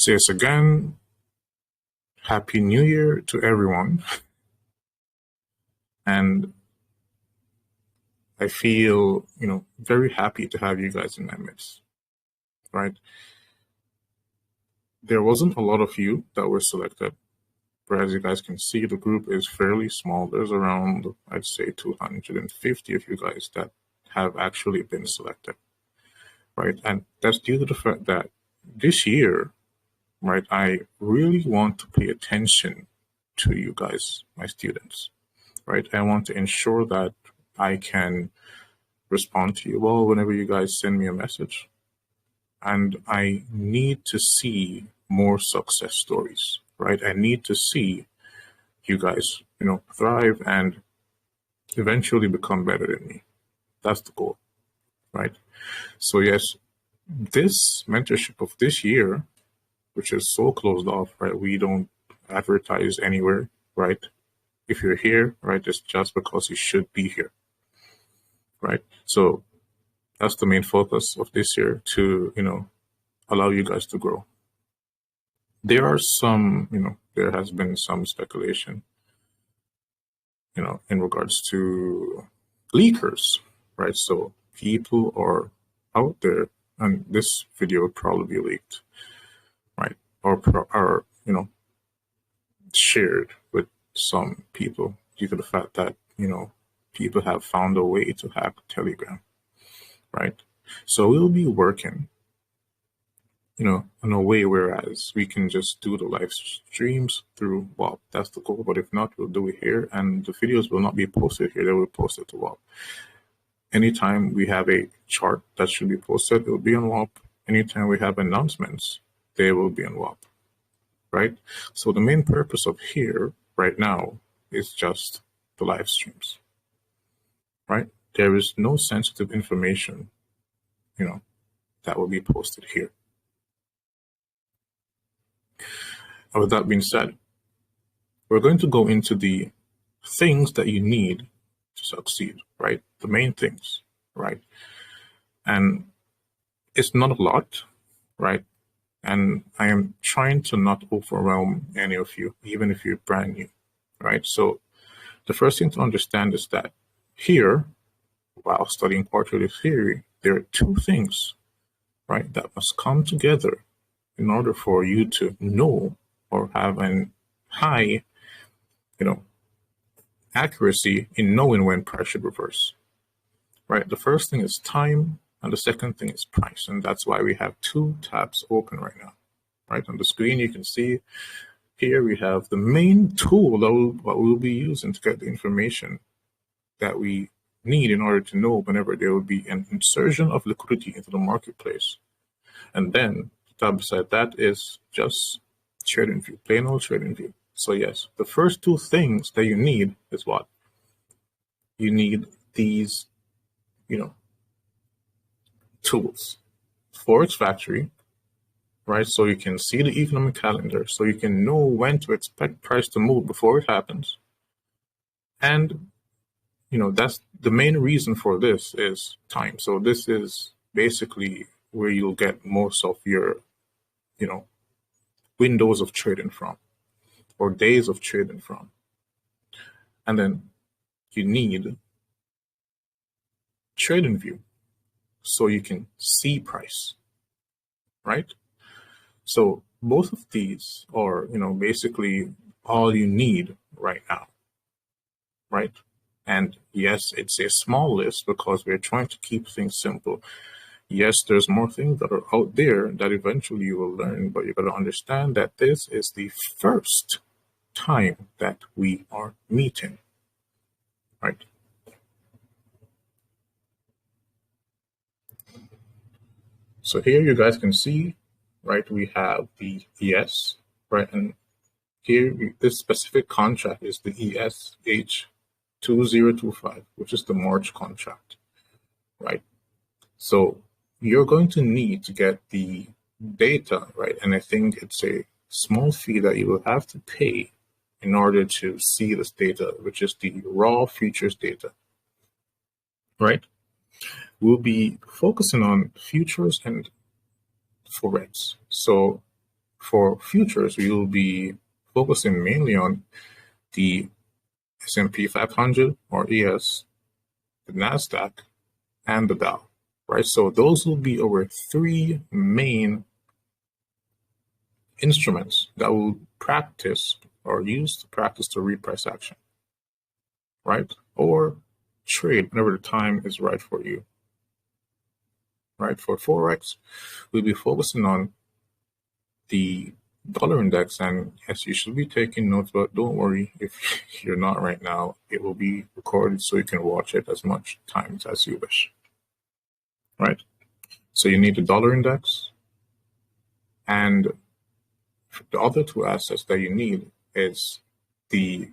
So yes, again, Happy New Year to everyone. And I feel, very happy to have you guys in my midst, right? There wasn't a lot of you that were selected, but as you guys can see, the group is fairly small. There's around, I'd say, 250 of you guys that have actually been selected, right? And that's due to the fact that this year, right, I really want to pay attention to you guys, my students, right? I want to ensure that I can respond to you well whenever you guys send me a message. And I need to see more success stories, right? I need to see you guys, thrive and eventually become better than me. That's the goal, right? So yes, this mentorship of this year, which is so closed off, right? We don't advertise anywhere, right? If you're here, right, it's just because you should be here, right? So that's the main focus of this year, to, allow you guys to grow. There are some, there has been some speculation, in regards to leakers, right? So people are out there, and this video would probably be leaked, right? Or shared with some people due to the fact that, people have found a way to hack Telegram, right? So we'll be working, in a way whereas we can just do the live streams through WAP. That's the goal. But if not, we'll do it here, and the videos will not be posted here. They will be posted to WAP. Anytime we have a chart that should be posted, it will be on WAP. Anytime we have announcements, they will be on WAP, right? So the main purpose of here right now is just the live streams, right? There is no sensitive information, that will be posted here. And with that being said, we're going to go into the things that you need to succeed, right? The main things, right? And it's not a lot, right? And I am trying to not overwhelm any of you, even if you're brand new, right? So the first thing to understand is that here, while studying quarterly theory, there are two things, right, that must come together in order for you to know or have an high, accuracy in knowing when price should reverse, right? The first thing is time, and the second thing is price. And that's why we have two tabs open right now, right? On the screen, you can see here we have the main tool that we'll be using to get the information that we need in order to know whenever there will be an insertion of liquidity into the marketplace. And then the tab beside that is just TradingView, plain old TradingView. So yes, the first two things that you need is what? You need these, tools. Forex Factory, right? So you can see the economic calendar, so you can know when to expect price to move before it happens. And, that's the main reason for this is time. So this is basically where you'll get most of your, windows of trading from, or days of trading from. And then you need TradingView, so you can see price, right? So both of these are, basically all you need right now, right? And yes, it's a small list because we're trying to keep things simple. Yes, there's more things that are out there that eventually you will learn, but you got to understand that this is the first time that we are meeting, right? So here you guys can see, right, we have the ES, right? And here, this specific contract is the ESH2025, which is the March contract, right? So you're going to need to get the data, right? And I think it's a small fee that you will have to pay in order to see this data, which is the raw futures data, right? We'll be focusing on futures and Forex. So For futures, we will be focusing mainly on the S&P 500 or ES, the NASDAQ, and the Dow, right? So those will be our three main instruments that we'll practice or use to practice the reprice action, right? Or trade whenever the time is right for you, right? For Forex, we'll be focusing on the dollar index, and yes, you should be taking notes, but don't worry if you're not right now. It will be recorded so you can watch it as much times as you wish, right? So you need the dollar index, and the other two assets that you need is the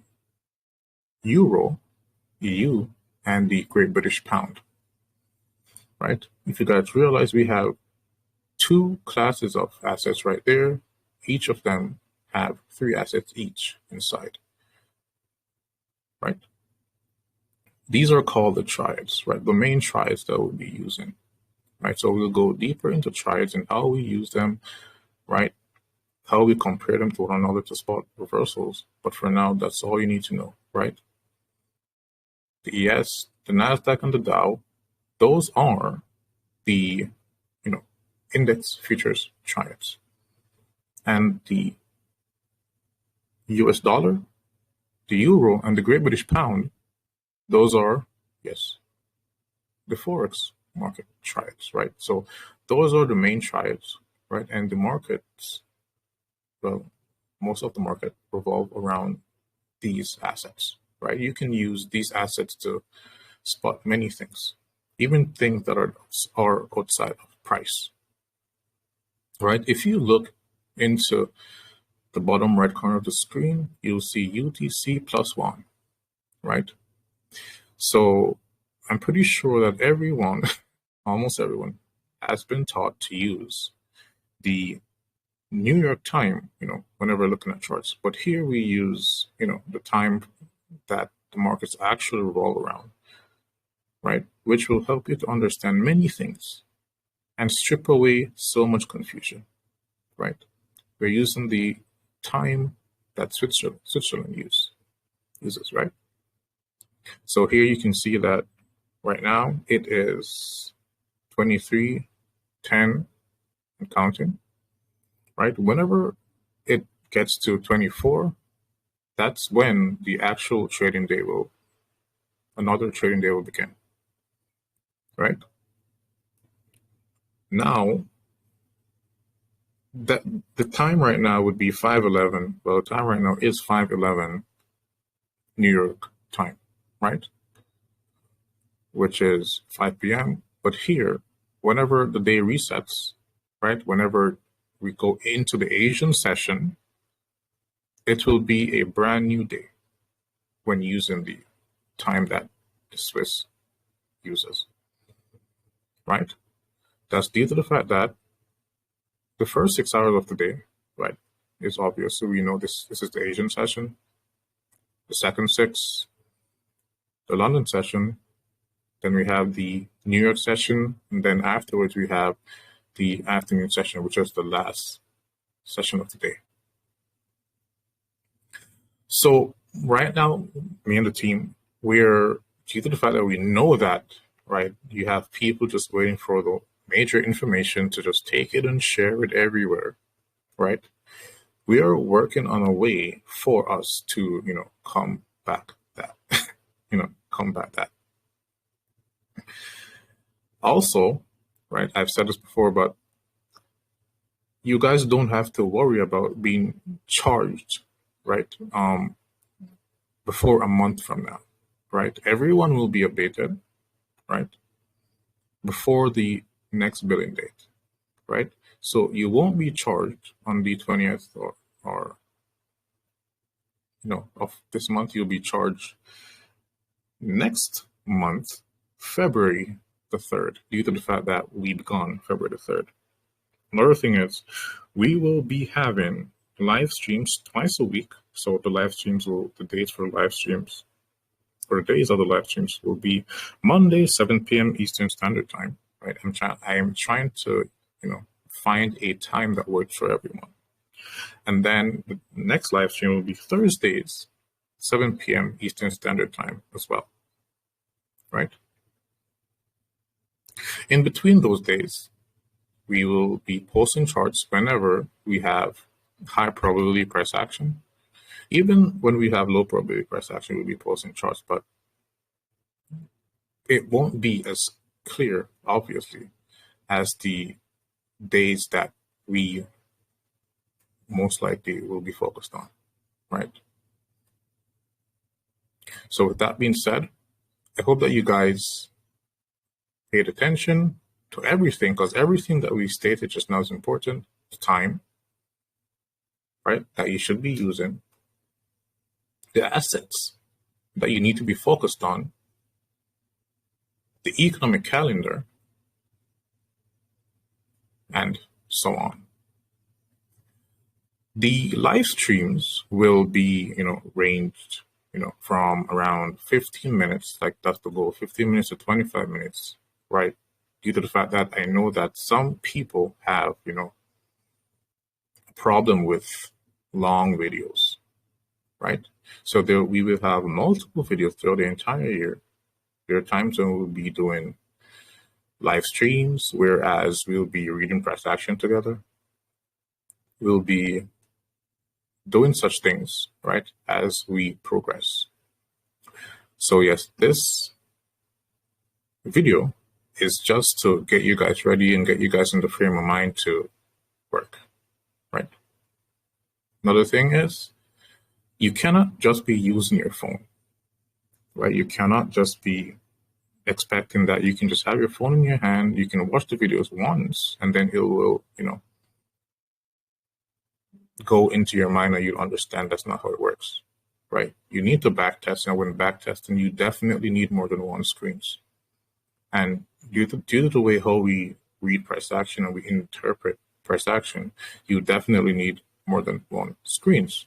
euro, EU, and the Great British Pound, right? If you guys realize, we have two classes of assets right there. Each of them have three assets each inside, right? These are called the triads, right? The main triads that we'll be using, right? So we'll go deeper into triads and how we use them, right? How we compare them to one another to spot reversals. But for now, that's all you need to know, right? The ES, the NASDAQ, and the Dow, those are the, index futures triads. And the US dollar, the euro, and the Great British Pound, those are, yes, the Forex market triads, right? So those are the main triads, right? And the markets, well, most of the market revolve around these assets, right? You can use these assets to spot many things, even things that are outside of price, right? If you look into the bottom right corner of the screen, you'll see UTC +1, right? So I'm pretty sure that everyone, almost everyone, has been taught to use the New York time, whenever looking at charts. But here we use, the time that the markets actually roll around, right? Which will help you to understand many things and strip away so much confusion, right? We're using the time that Switzerland uses, right? So here you can see that right now it is 23:10 and counting, right? Whenever it gets to 24, that's when the actual another trading day will begin, right? Now, the time right now would be 5:11. Well, the time right now is 5:11 New York time, right? Which is 5 p.m. But here, whenever the day resets, right? Whenever we go into the Asian session, it will be a brand new day when using the time that the Swiss uses, right? That's due to the fact that the first 6 hours of the day, right, is obvious. So we know this is the Asian session. The second 6, the London session. Then we have the New York session. And then afterwards, we have the afternoon session, which is the last session of the day. So right now, me and the team, we're, due to the fact that we know that, right, you have people just waiting for the major information to just take it and share it everywhere, right? We are working on a way for us to, combat that, combat that. Also, right, I've said this before, but you guys don't have to worry about being charged, right, before a month from now, right? Everyone will be updated, right, before the next billing date, right? So you won't be charged on the 20th or of this month. You'll be charged next month, February the 3rd, due to the fact that we began February the 3rd. Another thing is we will be having live streams twice a week. So the dates for live streams, or the days of the live streams, will be Monday, 7 p.m. Eastern Standard Time, right? I am trying to, find a time that works for everyone. And then the next live stream will be Thursdays, 7 p.m. Eastern Standard Time as well, right? In between those days, we will be posting charts whenever we have high probability price action. Even when we have low probability price action, we'll be posting charts, but it won't be as clear, obviously, as the days that we most likely will be focused on, right? So with that being said, I hope that you guys paid attention to everything, because everything that we stated just now is important. Time, right, that you should be using, the assets that you need to be focused on, the economic calendar, and so on. The live streams will be, ranged, from around 15 minutes, like that's the goal, 15 minutes to 25 minutes, right? Due to the fact that I know that some people have, a problem with long videos, right? So we will have multiple videos throughout the entire year. There are times when we'll be doing live streams, whereas we'll be reading price action together. We'll be doing such things, right, as we progress. So yes, this video is just to get you guys ready and get you guys in the frame of mind to work, right? Another thing is, you cannot just be using your phone, right? You cannot just be expecting that you can just have your phone in your hand, you can watch the videos once, and then it will, go into your mind and you'll understand that's not how it works, right? You need to backtest, and when backtesting, you definitely need more than one screens. And due to the way how we read price action and we interpret price action, you definitely need more than one screens,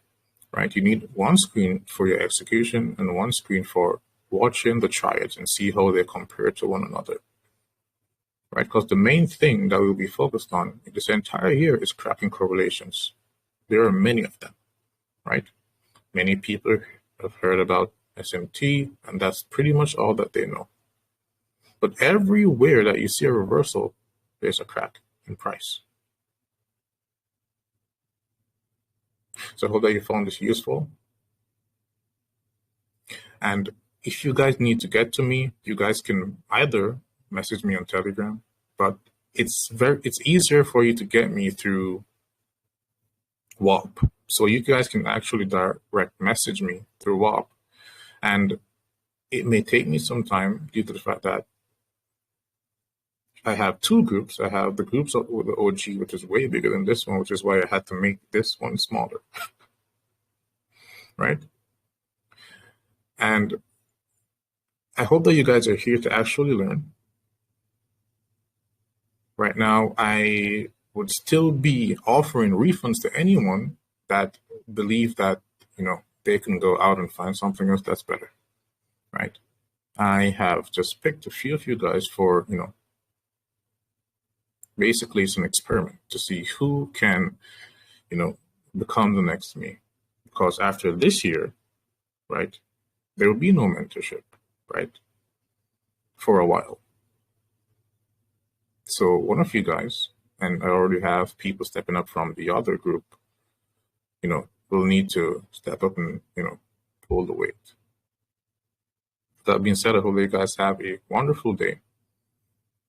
right? You need one screen for your execution and one screen for watching the triads and see how they compare to one another, right? Because the main thing that we'll be focused on this entire year is cracking correlations. There are many of them, right? Many people have heard about SMT, and that's pretty much all that they know. But everywhere that you see a reversal, there's a crack in price. So I hope that you found this useful. And if you guys need to get to me, you guys can either message me on Telegram, but it's easier for you to get me through WAP. So you guys can actually direct message me through WAP. And it may take me some time due to the fact that I have two groups. I have the groups with the OG, which is way bigger than this one, which is why I had to make this one smaller, right? And I hope that you guys are here to actually learn. Right now, I would still be offering refunds to anyone that believe that, they can go out and find something else that's better, right? I have just picked a few of you guys for, basically some experiment to see who can, become the next me. Because after this year, right, there will be no mentorship, right, for a while. So one of you guys, and I already have people stepping up from the other group, will need to step up and, pull the weight. That being said, I hope you guys have a wonderful day.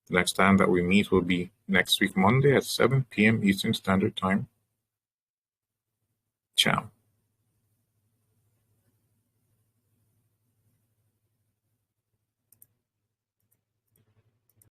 The next time that we meet will be next week, Monday at 7 p.m. Eastern Standard Time. Ciao.